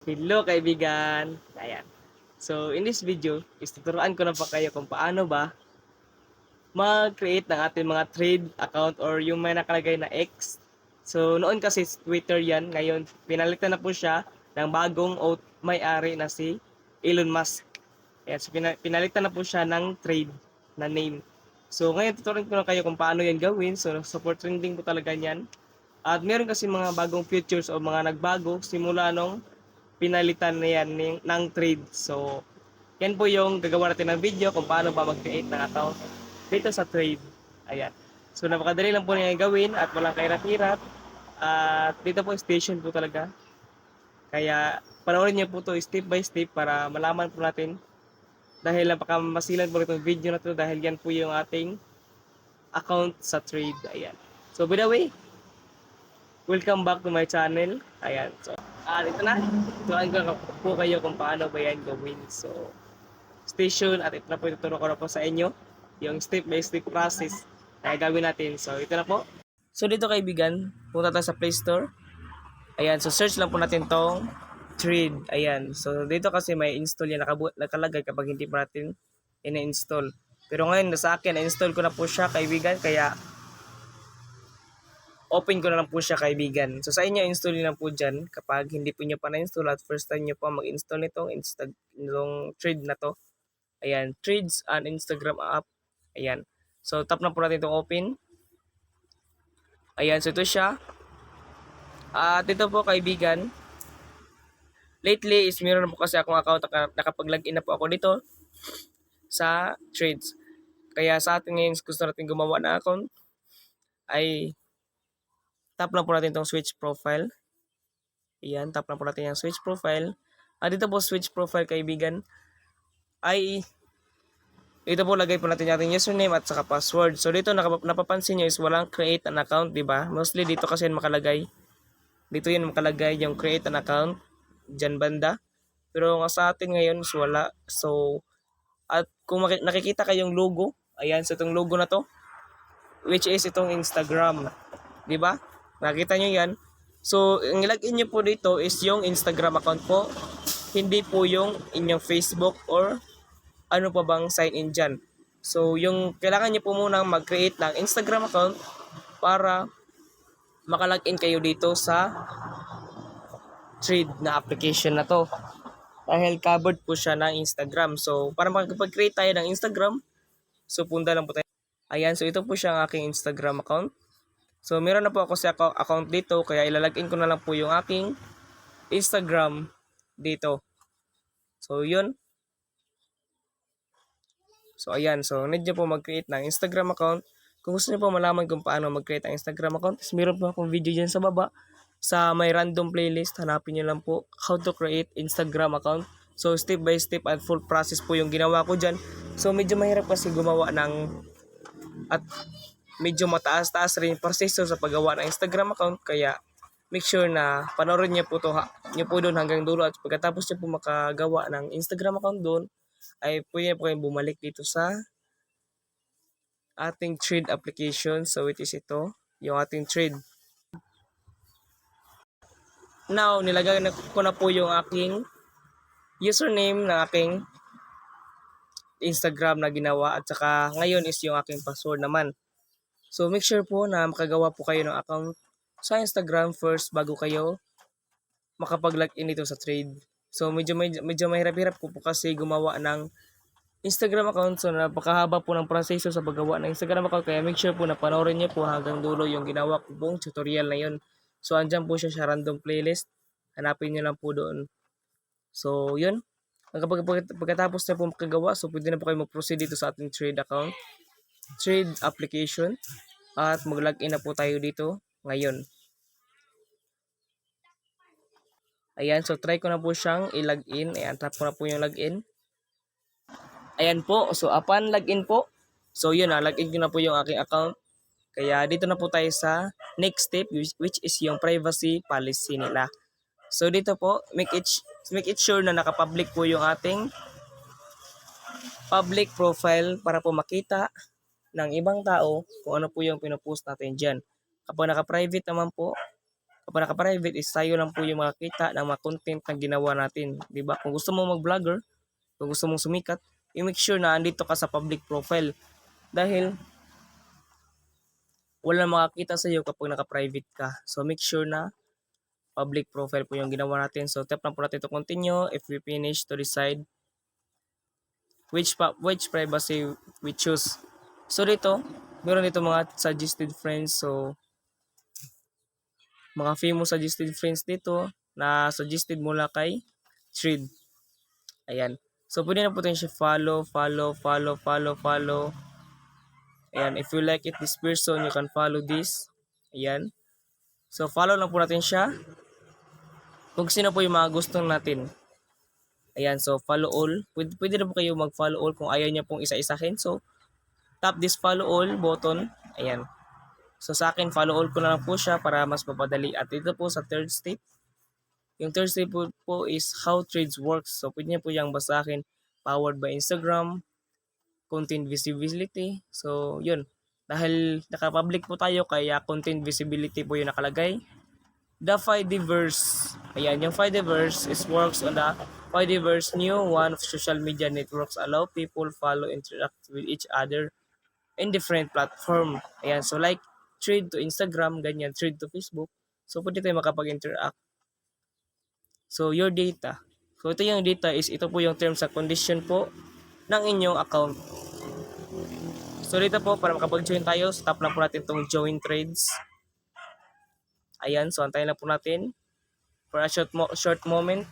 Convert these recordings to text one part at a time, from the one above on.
Hello kaibigan! Ayan. So, in this video, is tuturuan ko na pa kayo kung paano ba mag-create ng ating mga trade account or yung may nakalagay na X. So, noon kasi Twitter yan. Ngayon, pinalitan na po siya ng bagong may-ari na si Elon Musk. Ayan, so pinalitan na po siya ng trade na name. So, ngayon tuturuan ko na kayo kung paano yan gawin. So, support trending po talaga yan. At meron kasi mga bagong features o mga nagbago simula nung pinalitan na yan ng trade. So, yan po yung gagawa natin ng video kung paano ba mag-create ng account dito sa trade. Ayan. So, napakadali lang po niya gawin at walang kahirap-hirap. At dito po station po talaga. Kaya, panoorin niyo po to step by step para malaman po natin dahil napakamasilan po itong video na to dahil yan po yung ating account sa trade. Ayan. So, by the way, welcome back to my channel. Ayan. So, ito na. Turuan ko po kayo kung paano ba yan gawin. So, station at ito na po ituturo ko na po sa inyo yung step by step process na gagawin natin. So, ito na po. So, dito kaibigan, punta tayo sa Play Store. Ayan. So, search lang po natin tong Trade. Ayan. So, dito kasi may install yan. Nakalagay kapag hindi pa natin ina-install. Pero ngayon, sa akin, na-install ko na po siya kaibigan. Kaya, open ko na lang po siya kaibigan. So sa inyo, install nyo lang po dyan kapag hindi po nyo pa na-install at first time nyo pa mag-install nitong trade na to. Ayan, trades and Instagram app. Ayan. So tap na po natin itong open. Ayan, so ito siya. At ito po kaibigan, lately is meron na po kasi akong account, nakapag-login na po ako dito sa trades. Kaya sa atin ngayon, gusto natin gumawa na account, ay tap lang po natin itong switch profile. Ayan, tap lang po natin yung switch profile. At dito po switch profile kaibigan ay ito po lagay po natin yung ating username at saka password. So dito napapansin nyo is walang create an account, di ba? Mostly dito kasi yan makalagay. Dito yan makalagay yung create an account dyan banda. Pero nga sa atin ngayon is wala. So at kung nakikita kayong logo, ayan sa itong logo na to, which is itong Instagram, di ba? Nakita nyo yan. So, ang ilagin nyo po dito is yung Instagram account po. Hindi po yung inyong Facebook or ano pa bang sign in dyan. So, yung kailangan nyo po munang mag-create ng Instagram account para makalagin kayo dito sa trade na application na to. Dahil covered po siya ng Instagram. So, para makapag-create tayo ng Instagram, so punta lang po tayo. Ayan, so ito po siya ang aking Instagram account. So, meron na po ako sa account dito, kaya ilalagin ko na lang po yung aking Instagram dito. So, yun. So, ayan. So, need nyo po mag-create ng Instagram account. Kung gusto nyo po malaman kung paano mag-create ng Instagram account, meron po akong video dyan sa baba. Sa may random playlist, hanapin nyo lang po how to create Instagram account. So, step by step at full process po yung ginawa ko dyan. So, medyo mahirap kasi gumawa ng at medyo mataas-taas rin yung proseso sa paggawa ng Instagram account, kaya make sure na panoorin niyo po doon hanggang dulo at pagkatapos niyo po makagawa ng Instagram account doon ay pwede po kayong bumalik dito sa ating trade application. So it is ito, yung ating trade. Now, nilagay ko na po yung aking username ng aking Instagram na ginawa at saka ngayon is yung aking password naman. So make sure po na makagawa po kayo ng account sa Instagram first bago kayo makapag-login dito sa trade. So medyo mahirap-hirap po kasi gumawa ng Instagram account. So napakahaba po ng proseso sa paggawa ng Instagram account, kaya make sure po na panoorin niyo po hanggang dulo yung ginawa ko pong tutorial na yun. So andyan po siya sa random playlist. Hanapin niyo lang po doon. So yun. Pagkatapos na po makagawa, so pwede na po kayo mag-proceed dito sa ating trade account, trade application. At mag-login na po tayo dito ngayon. Ayan, so try ko na po siyang i-login. Ayan, tap ko na po yung login. Ayan po, so upon login po, so yun na, login ko na po yung aking account. Kaya dito na po tayo sa next step, which is yung privacy policy nila. So dito po, make it sure na naka-public po yung ating public profile para po makita ng ibang tao kung ano po yung pinopost natin dyan. Kapag naka-private naman po, kapag naka-private is tayo lang po yung makakita ng mga content na ginawa natin, 'di ba? Kung gusto mo mag-vlogger, kung gusto mong sumikat, i-make sure na andito ka sa public profile dahil wala makakita sa iyo kapag naka-private ka. So make sure na public profile po yung ginawa natin. So tap lang po natin to continue. If we finish to decide which privacy we choose. So dito, meron dito mga suggested friends. So mga famous suggested friends dito na suggested mula kay Thread. Ayan. So pwede na po tayo siya follow. Ayan, if you like it this person, you can follow this. Ayan. So follow lang po natin siya. Kung sino po yung mga gusto natin. Ayan, so follow all. Pwede na po kayo mag-follow all kung ayaw niya pong isa-isahin. So tap this follow all button. Ayan. So sa akin, follow all ko na lang po siya para mas mapadali. At ito po sa third step. Yung third step po is how Threads works. So pwede niya po yung basahin. Powered by Instagram, content visibility. So yun. Dahil naka-public po tayo kaya content visibility po yung nakalagay. The Fidiverse. Ayan, yung Fidiverse is works on the Fidiverse new one of social media networks allow people follow interact with each other in different platform. Ayan, so like Thread to Instagram, ganyan, Thread to Facebook. So pwede tayo makapag-interact. So your data. So ito yung data is ito po yung terms and condition po ng inyong account. So dito po para makapag-join tayo, stop lang po natin itong join trades. Ayan, so antayin lang po natin for a short moment.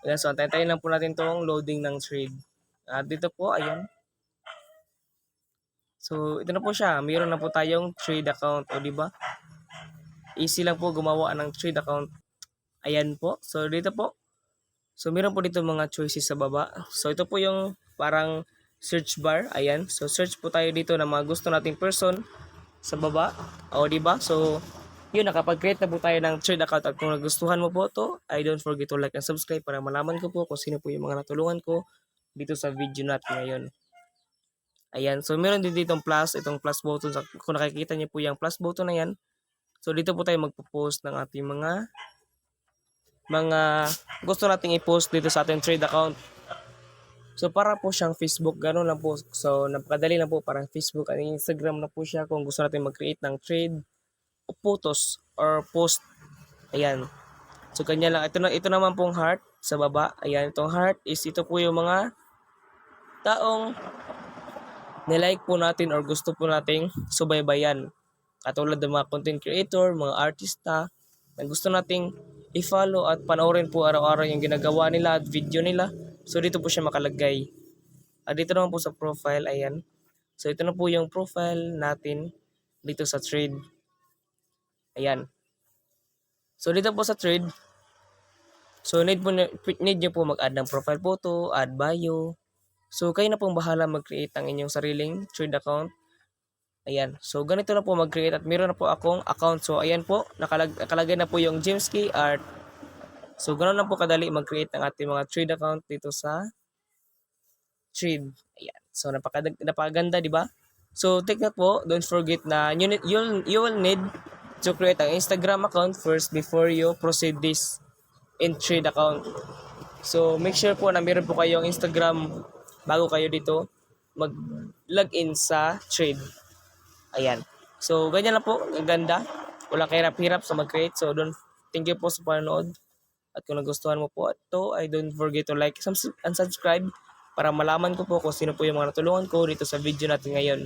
Ayan, so antayin lang po natin itong loading ng trade. At dito po, ayan. So ito na po siya, mayroon na po tayong trade account, o di ba? Easy lang po gumawa ng trade account. Ayan po. So dito po. So meron po dito mga choices sa baba. So ito po yung parang search bar. Ayan. So search po tayo dito ng mga gusto nating person sa baba. O di ba? So yun, nakapag-create na po tayo ng trade account. At kung nagustuhan mo po to, I don't forget to like and subscribe para malaman ko po kung sino po yung mga natulungan ko dito sa video natin ngayon. Ayan. So meron din ditong plus, itong plus button. Kung nakikita niyo po yung plus button na yan. So dito po tayo magpo-post ng ating mga gusto nating i-post dito sa ating trade account. So para po siyang Facebook, gano'n lang po. So napakadali lang po, parang Facebook at Instagram na po siya kung gusto natin mag-create ng trade o photos or post. Ayan. So kanya lang. Ito naman pong heart sa baba. Ayan, itong heart is ito po yung mga taong nilike po natin or gusto po nating subaybayan. Katulad ng mga content creator, mga artista, na gusto nating i-follow at panoorin po araw-araw yung ginagawa nila at video nila. So dito po siya makalagay. At dito naman po sa profile, ayan. So ito na po yung profile natin dito sa Thread. Ayan. So dito po sa Thread, so need nyo po mag-add ng profile photo, add bio. So kayo na pong bahala mag-create ng inyong sariling Thread account. Ayan. So, ganito na po mag-create at meron na po akong account. So, ayan po. Nakalagay na po yung Jimsky Art. So, ganoon lang po kadali mag-create ng ating mga trade account dito sa Thread. Ayan. So, napakaganda, di ba? So, take note po. Don't forget na you will need to create an Instagram account first before you proceed this in Thread account. So, make sure po na meron po kayong Instagram bago kayo dito mag-login sa Thread. Ayan. So, ganyan lang po. Ang ganda. Walang kahirap-hirap sa mag-create. So, thank you po sa panonood. At kung nagustuhan mo po ito, I don't forget to like and subscribe para malaman ko po kung sino po yung mga natulungan ko dito sa video natin ngayon.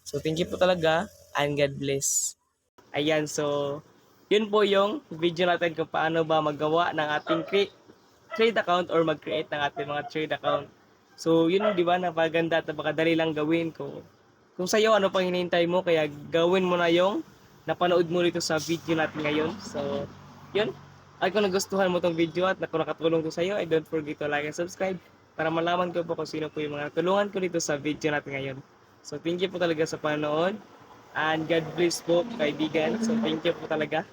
So, thank you po talaga and God bless. Ayan. So, yun po yung video natin kung paano ba magawa ng ating trade account or mag-create ng ating mga trade account. So, yun, di ba, napaganda at napakadali lang gawin ko. Kung sa'yo, ano pang hinihintay mo, kaya gawin mo na yung napanood mo dito sa video natin ngayon. So, yun. At kung nagustuhan mo tong video at kung nakatulong to sa'yo, I don't forget to like and subscribe para malaman ko po kung sino po yung mga natulungan ko dito sa video natin ngayon. So, thank you po talaga sa panonood. And God bless po, kaibigan. So, thank you po talaga.